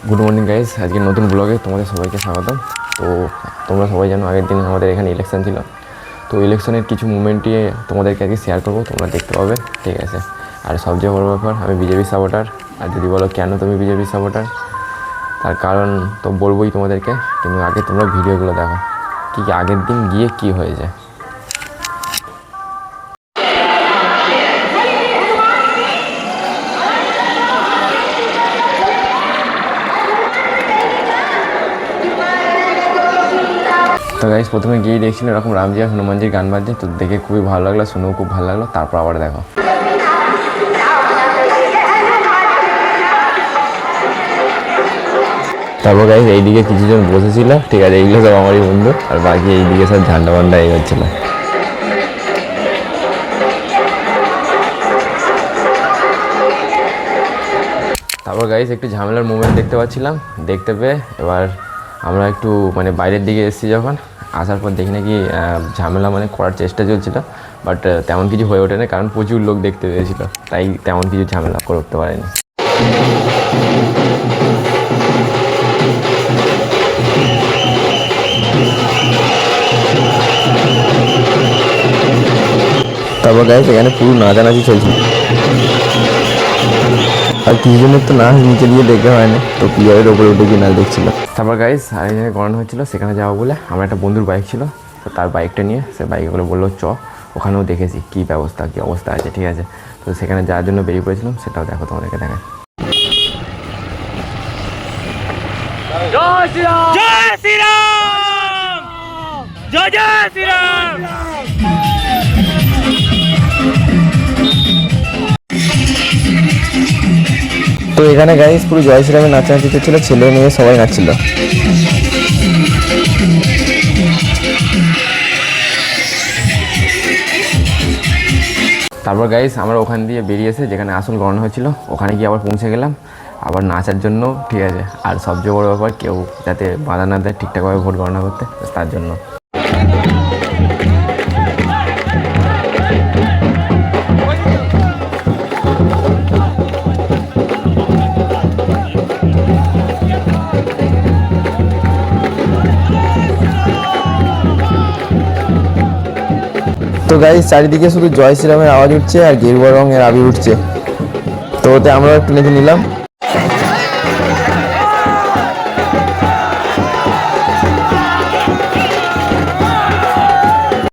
Good morning guys, আজকে নতুন ব্লগে তোমাদের সবাইকে স্বাগতম। তো তোমরা সবাই জানো আগের দিন আমাদের এখানে ইলেকশন ছিল। তো ইলেকশনের কিছু মুভমেন্টই তোমাদেরকে আগে শেয়ার করবো, তোমরা দেখতে পাবে, ঠিক আছে। আর সবচেয়ে বড় ব্যাপার, আমি বিজেপি সাপোর্টার। আর যদি বলো কেন তুমি বিজেপি সাপোর্টার, তার কারণ তো বলবোই তোমাদেরকে, কিন্তু আগে তোমরা ভিডিওগুলো দেখো কী আগের দিন গিয়ে কী হয়েছে। তো গাইস, প্রথমে গিয়ে দেখছিলাম এরকম রামজি আর হনুমানজির গান বাজছে, তো দেখে খুবই ভালো লাগলো, শুনেও খুব ভালো লাগলো। তারপর আবার দেখো, তারপর গাইস এইদিকে কিছুজন বসেছিল, ঠিক আছে, এইগুলো সব আমারই বন্ধু, আর বাকি এইদিকে সব ঝান্ডা বান্ডা এগোচ্ছিল। তারপর গাইস একটু ঝামেলার মুভমেন্ট দেখতে পাচ্ছিলাম, দেখতে পেয়ে এবার আমরা একটু মানে বাইরের দিকে এসেছি। যখন আসার পর দেখি নাকি ঝামেলা মানে করার চেষ্টা চলছিল, বাট তেমন কিছু হয়ে ওঠে না, কারণ প্রচুর লোক দেখতে পেয়েছিল, তাই তেমন কিছু ঝামেলা করতে পারেনি। তারপর গাইস এখানে পুরো নাচানাচি চলছিল, আর কিছুজনের তো নাচ নিচে দিয়ে দেখে হয় না, তো পিয়ারের ওপরে উঠে গিয়ে নাচ দেখছিল। তারপর গাইস আরেকজনের গড়ানো হচ্ছিলো, সেখানে যাওয়া বলে আমার একটা বন্ধুর বাইক ছিল, তো তার বাইকটা নিয়ে সে বাইকে করে বললো চ, ওখানেও দেখেছি কী ব্যবস্থা কী অবস্থা আছে, ঠিক আছে। তো সেখানে যাওয়ার জন্য বেরিয়ে পড়েছিলাম, সেটাও দেখো, তোমাদেরকে দেখায়। জয় শ্রীরাম, জয় শ্রীরাম, জয় জয় শ্রীরাম। তো এখানে গাইস পুরো জয় শ্রীরামের নাচানাচি ছিল, ছেলে মেয়ে সবাই নাচছিল। তারপর গাইস আমরা ওখান দিয়ে বেরিয়ে এসে যেখানে আসল গণনা হয়েছিল ওখানে গিয়ে আবার পৌঁছে গেলাম, আবার নাচার জন্য, ঠিক আছে। আর সবচেয়ে বড় ব্যাপার, কেউ যাতে বাধা না দেয় ঠিকঠাকভাবে ভোট গণনা করতে, তার জন্য। তো গাইস চারিদিকে শুধু জয় শ্রীরামের আওয়াজ উঠছে আর গেরুয়া রঙের আবির উঠছে, তো ওতে আমরা একটু নেচে নিলাম।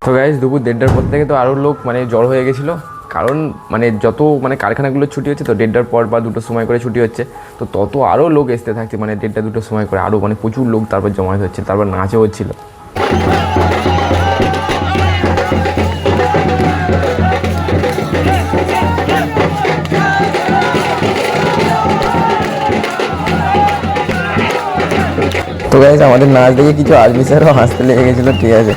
তো গাইস দুপুর 1:30টার পর থেকে তো আরও লোক মানে জড় হয়ে গেছিলো, কারণ মানে যত মানে কারখানাগুলো ছুটি হচ্ছে, তো 1:30টার পর বা 2টোর সময় করে ছুটি হচ্ছে, তো তত আরও লোক আসতে থাকছে, মানে 1:30 2টোর সময় করে আরও মানে প্রচুর লোক তারপর জমায়েত হচ্ছে, তারপর নাচও হচ্ছিলো। তো গাইস আমাদের নাচ দেখে কিছু আর্মি স্যারও হাসতে লেগে গেছিলো, ঠিক আছে।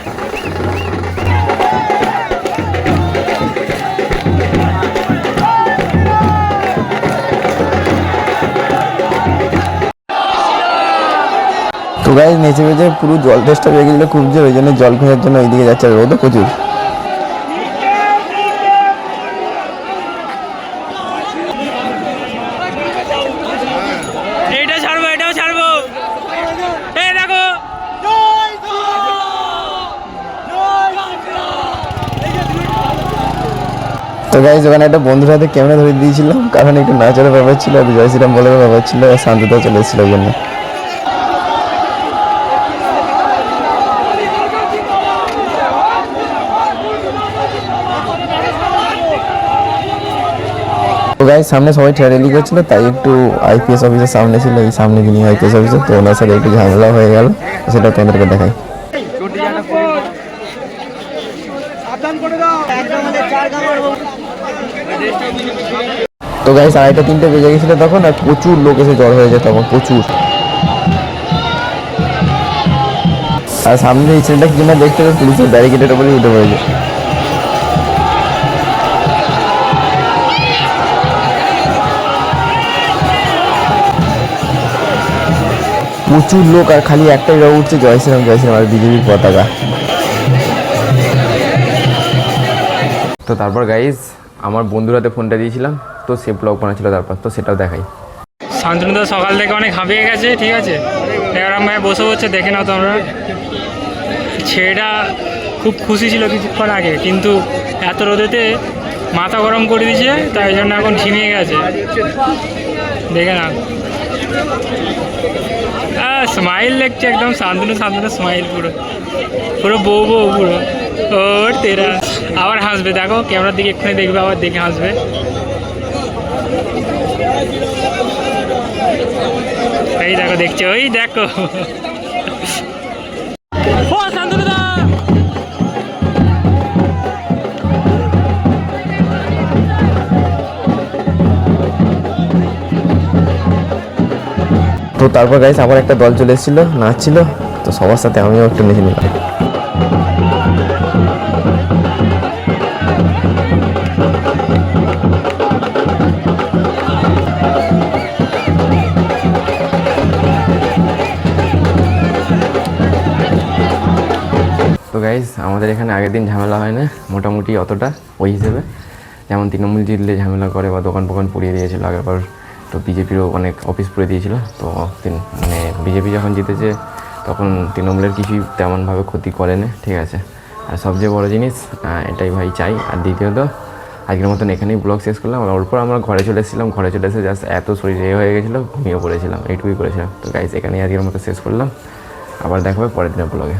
তো গাইস নেচে বেঁচে পুরো জল টেস্টটা পেয়ে গেছিলো খুব জোর, ওই জন্য জল খোঁজার জন্য ওইদিকে যাচ্ছে, আর রোদও প্রচুর। এটা ছাড়বো, এটাও ছাড়বো, এই দেখো। তো গাইস ওখানে একটা বন্ধুর হাতে ক্যামেরা ধরে দিয়েছিলাম, কারণ একটু নাচার ব্যাপার ছিল, আর জয় শ্রীরাম বলার ব্যাপার ছিল, আর শান্ততা চলে এসেছিল ওই জন্য। তো গাইস সামনে সবাই র্যালি করছিল, তাই একটু আইপিএস অফিসের সামনে ছিল, এই সামনে যিনি আইপিএস অফিসার, তো ওনার সাথে একটু ঝামেলা হয়ে গেল, সেটা তোমাদেরকে দেখাই। তো গাইস 2:30-3টে বেজে গেছিলো তখন, আর প্রচুর লোক এসে জড় হয়ে যায় তখন, প্রচুর। আর সামনে এই ছেলেটা কি না দেখতে হবে, পুলিশের ব্যারিকেডের উপরে উঠে পড়েছে। প্রচুর লোক, আর খালি একটাই রঙ উঠছে, জয় শ্রীরাম জয় শ্রীরাম, আর বিজেপির পতাকা। তো তারপর গাইস আমার বন্ধুর হাতে ফোনটা দিয়েছিলাম, তো সে ব্লগ বানাচ্ছিল, তারপর তো সেটাও দেখাই। শান্তনুদা সকাল থেকে অনেক হাঁপিয়ে গেছে, ঠিক আছে। এবার আমায় বসে বসে দেখে নাও তোমরা। ছেলেটা খুব খুশি ছিল কিছুক্ষণ আগে, কিন্তু এত রোদেতে মাথা গরম করে দিয়েছে, তাই জন্য এখন ঝিমিয়ে গেছে। দেখে না, স্মাইল দেখছে একদম শান্তনু শান্তনু স্মাইল, পুরো পুরো বউ বউ পুরো। ওর তেরা আবার হাসবে, দেখো ক্যামেরার দিকে এক্ষুনি দেখবে, আবার দেখে হাসবে। এই দেখো দেখছো, ওই দেখো ও শান্তনুদা। তো তারপর গাইস আবার একটা দল চলে এসেছিলো, নাচছিল, তো সবার সাথে আমিও একটু নেচে নিলাম। তো গাইস আমাদের এখানে আগের দিন ঝামেলা হয় না মোটামুটি অতটা, ওই হিসেবে যেমন তৃণমূল জিতলে ঝামেলা করে বা দোকান ফোকান পুড়িয়ে দিয়েছিল আগেরবার, তো বিজেপিরও অনেক অফিস পুড়িয়ে দিয়েছিল। তো মানে বিজেপি যখন জিতেছে তখন তৃণমূলের কিছুই তেমনভাবে ক্ষতি করে না, ঠিক আছে। আর সবচেয়ে বড় জিনিস এটাই ভাই চাই। আর দ্বিতীয়ত আজকের মতন এখানেই ব্লগ শেষ করলাম। আর ওরপর আমরা ঘরে চলে এসেছিলাম, ঘরে চলে এসে জাস্ট এত শরীর হয়ে গেছিলো, ঘুমিয়ে পড়েছিলাম, এইটুকুই করেছিলাম। তো গাইস এখানেই আজকের মতো শেষ করলাম, আবার দেখা হবে পরের দিনের ব্লগে।